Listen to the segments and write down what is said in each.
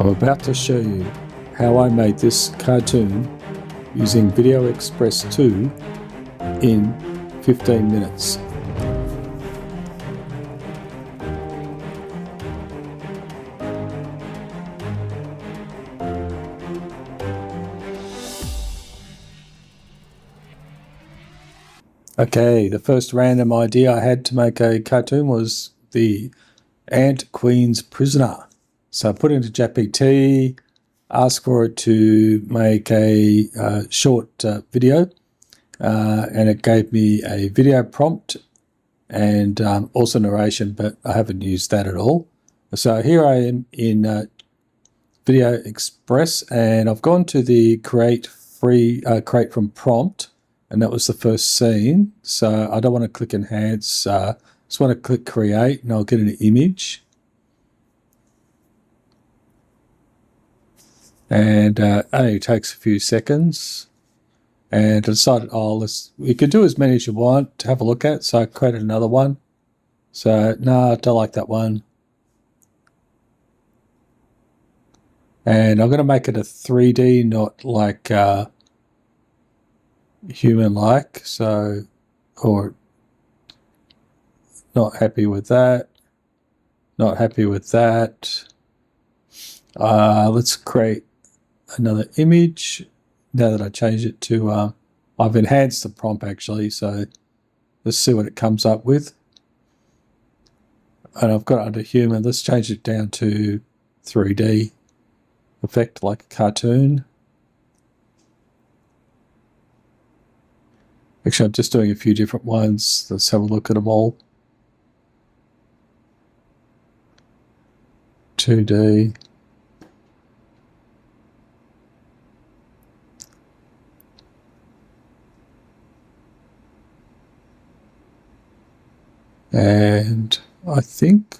I'm about to show you how I made this cartoon using VideoExpress 2 in 15 minutes. Okay, the first random idea I had to make a cartoon was the Ant Queen's Prisoner. So I put it into GPT, asked for it to make a short video, and it gave me a video prompt and also narration, but I haven't used that at all. So here I am in Video Express, and I've gone to the create from prompt, and that was the first scene. So I don't want to click enhance, just want to click create, and I'll get an image. And only takes a few seconds. And I decided, you could do as many as you want to have a look at. So I created another one. So no, I don't like that one. And I'm going to make it a 3D, not like human-like. So, or not happy with that. Not happy with that. Let's create another image. Now that I changed it to, I've enhanced the prompt actually, so let's see what it comes up with. And I've got it under human. Let's change it down to 3D effect, like a cartoon. Actually, I'm just doing a few different ones. Let's have a look at them all. 2D. And I think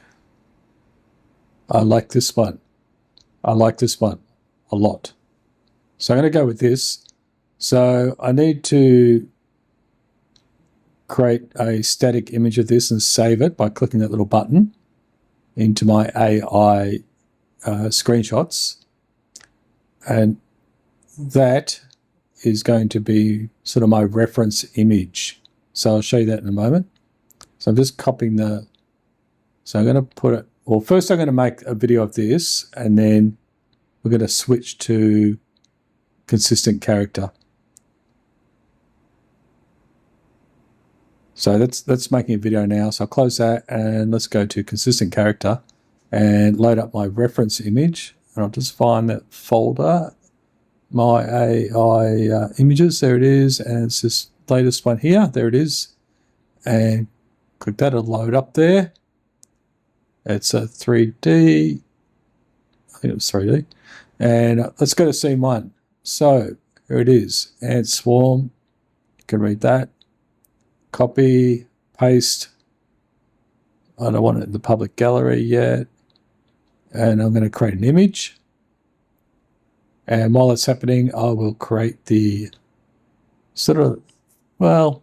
I like this one. I like this one a lot. So I'm going to go with this. So I need to create a static image of this and save it by clicking that little button into my AI screenshots. And that is going to be sort of my reference image. So I'll show you that in a moment. So I'm just copying so I'm going to put it, well, first I'm going to make a video of this, and then we're going to switch to consistent character. So that's making a video now. So I'll close that, and let's go to consistent character and load up my reference image. And I'll just find that folder, my AI images, there it is. And it's this latest one here, there it is. And click that, it'll load up there. It's a 3D. I think it was 3D. And let's go to scene 1. So here it is, ant swarm. You can read that. Copy, paste. I don't want it in the public gallery yet. And I'm going to create an image. And while it's happening, I will create the sort of, well,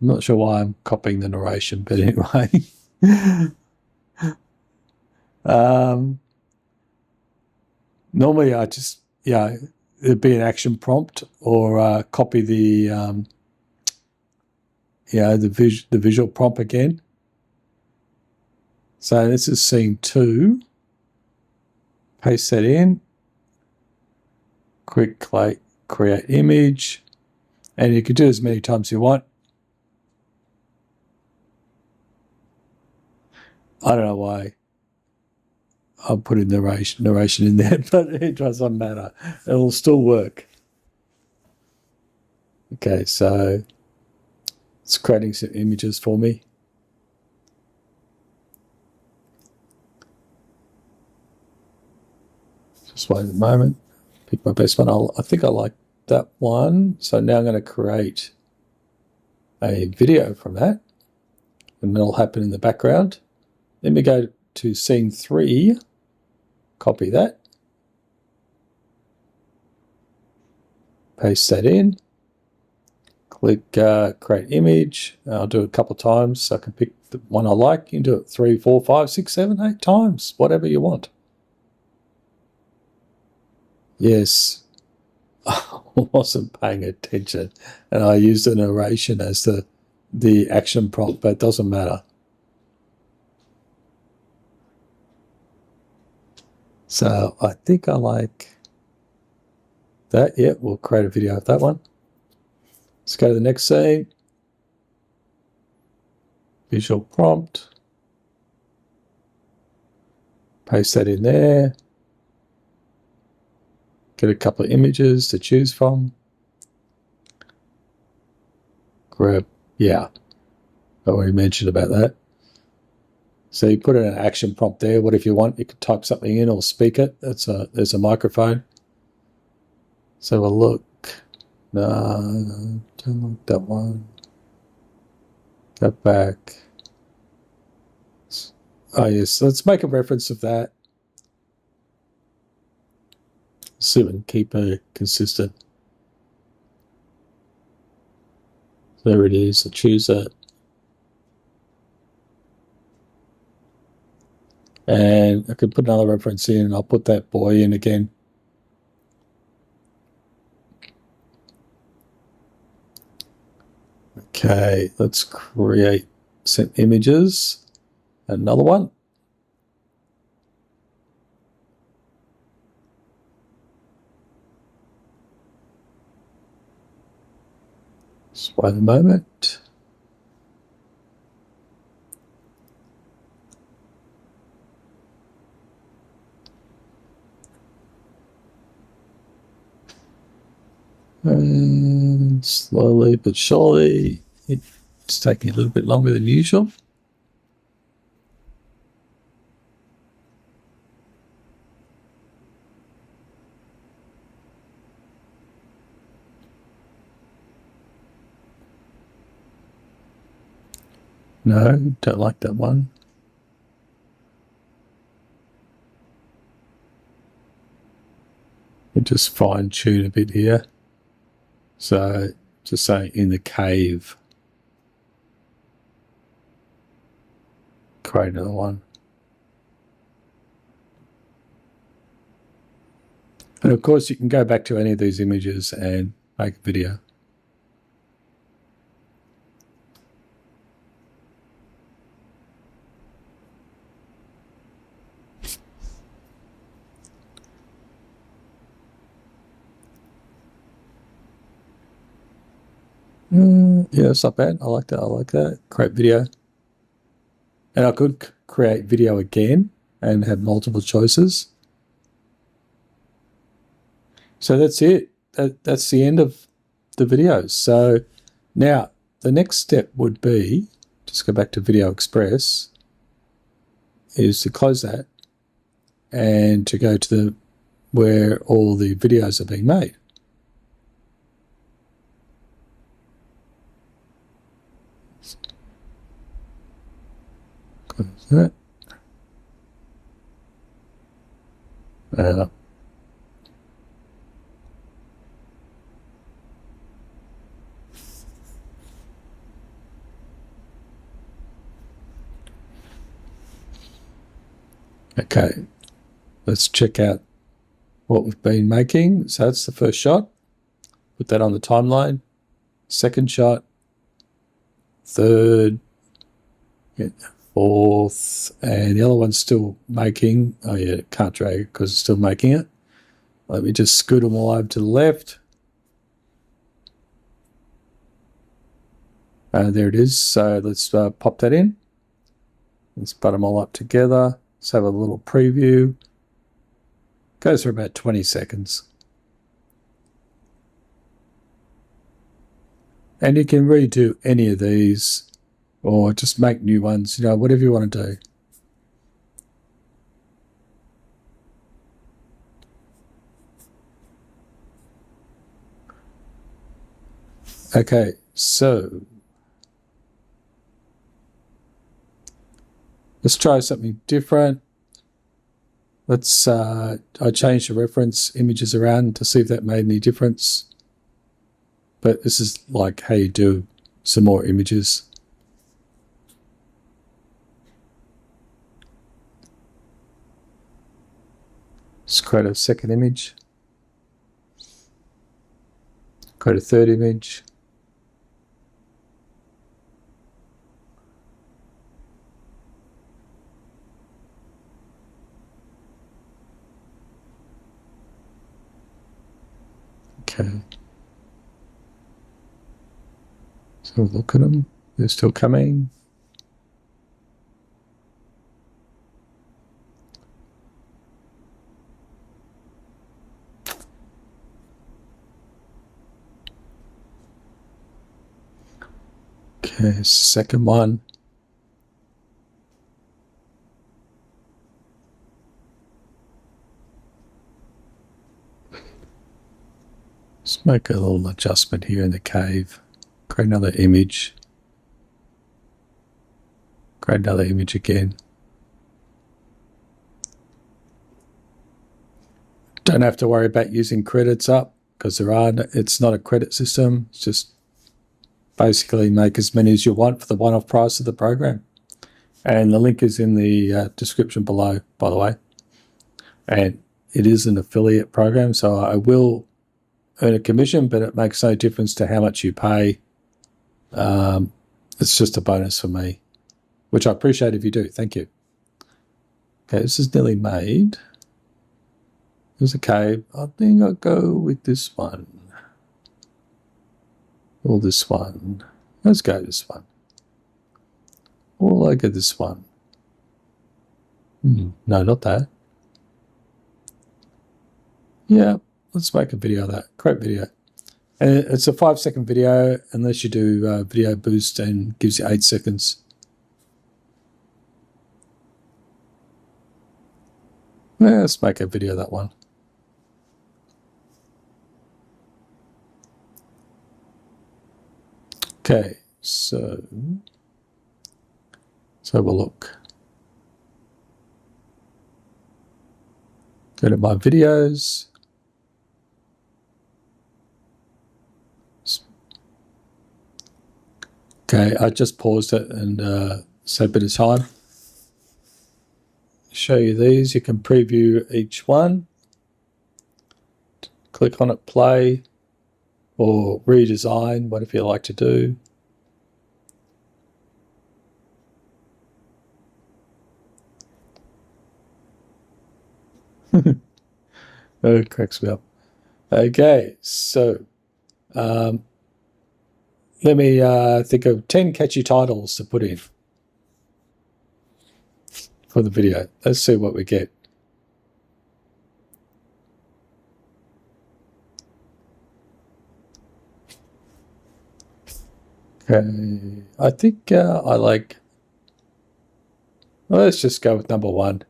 I'm not sure why I'm copying the narration, but anyway. Normally I just, it'd be an action prompt, or copy the, the visual prompt again. So this is scene 2. Paste that in. Quick create image. And you can do as many times as you want. I don't know why I'll put in narration in there, but it doesn't matter. It'll still work. Okay, so it's creating some images for me. Just wait a moment. Pick my best one. I think I like that one. So now I'm going to create a video from that, and it'll happen in the background. Then we go to scene 3, copy that, paste that in, click create image. I'll do it a couple of times so I can pick the one I like. You can do it 3, 4, 5, 6, 7, 8 times, whatever you want. Yes, I wasn't paying attention, and I used a narration as the action prompt, but it doesn't matter. So I think I like that. Yeah, we'll create a video of that one. Let's go to the next scene. Visual prompt. Paste that in there. Get a couple of images to choose from. Grab, yeah, I already mentioned about that. So you put in an action prompt there. What if you want? You could type something in or speak it. There's a microphone. Let's have a look. No, don't like that one. Go back. Oh yes, let's make a reference of that. See if we can keep it consistent. There it is. I choose it. And I could put another reference in, and I'll put that boy in again. Okay, let's create some images. Another one. Just wait a moment. And slowly but surely, it's taking a little bit longer than usual. No, don't like that one. You just fine tune a bit here. So just say in the cave. Create another one. And of course, you can go back to any of these images and make a video. Yeah, it's not bad. I like that. I like that. Create video. And I could create video again and have multiple choices. So that's it. That's the end of the video. So now the next step would be, just go back to Video Express, is to close that and to go to the where all the videos are being made. Close that. Okay, let's check out what we've been making. So that's the first shot. Put that on the timeline. Second shot. Third. Yeah, fourth. And the other one's still making. Oh yeah, can't drag it because it's still making it. Let me just scoot them all over to the left. There it is. So let's pop that in. Let's put them all up together. Let's have a little preview. Goes for about 20 seconds. And you can redo any of these or just make new ones, whatever you want to do. Okay, so let's try something different. Let's, I changed the reference images around to see if that made any difference. But this is like how you do some more images. Let's create a second image. Create a third image. Okay. So look at them. They're still coming. Okay, second one. Let's make a little adjustment here in the cave. Create another image. Create another image again. Don't have to worry about using credits up because it's not a credit system. It's just basically make as many as you want for the one-off price of the program. And the link is in the description below, by the way. And it is an affiliate program, so I will earn a commission, but it makes no difference to how much you pay. It's just a bonus for me, which I appreciate if you do. Thank you. Okay, this is nearly made. There's a cave. I think I'll go with this one. Or this one. Let's go this one. Or I'll go this one. No, not that. Yeah, let's make a video of that. Great video. And it's a 5-second video, unless you do video boost and gives you 8 seconds. Yeah, let's make a video of that one. Okay, so let's have a look. Go to my videos. Okay, I just paused it and saved a bit of time. Show you these. You can preview each one. Click on it, play, or redesign, whatever you like to do. Oh, it cracks me up. Okay, so let me think of 10 catchy titles to put in for the video. Let's see what we get. Okay, I think I like, well, let's just go with number 1.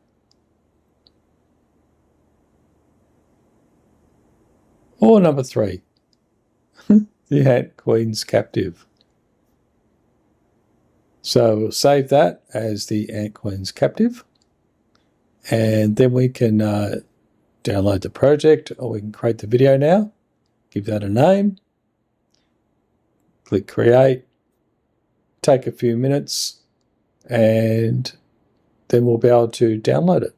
Or number 3, the Ant Queen's Captive. So we'll save that as the Ant Queen's Captive. And then we can download the project, or we can create the video now. Give that a name. Click Create. Take a few minutes, and then we'll be able to download it.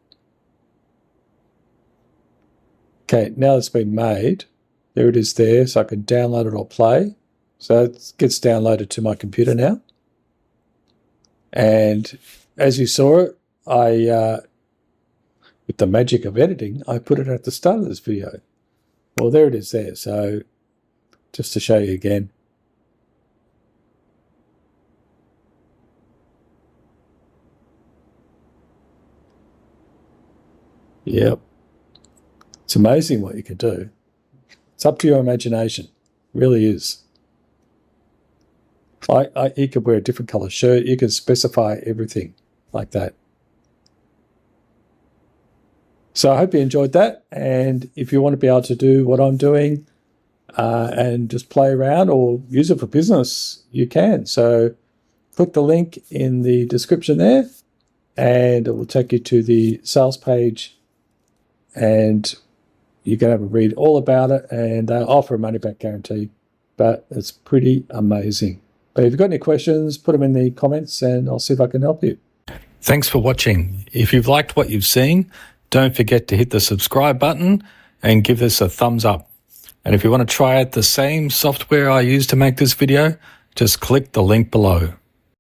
Okay, now it's been made. There it is there, so I can download it or play. So it gets downloaded to my computer now. And as you saw it, with the magic of editing, I put it at the start of this video. Well, there it is there. So just to show you again. Yep. It's amazing what you can do. It's up to your imagination. It really is. You could wear a different color shirt. You can specify everything like that. So I hope you enjoyed that. And if you want to be able to do what I'm doing and just play around or use it for business, you can. So click the link in the description there, and it will take you to the sales page, and you can have a read all about it, and they offer a money-back guarantee, but it's pretty amazing. But if you've got any questions, put them in the comments and I'll see if I can help you. Thanks for watching. If you've liked what you've seen, don't forget to hit the subscribe button and give us a thumbs up. And if you want to try out the same software I used to make this video, just click the link below.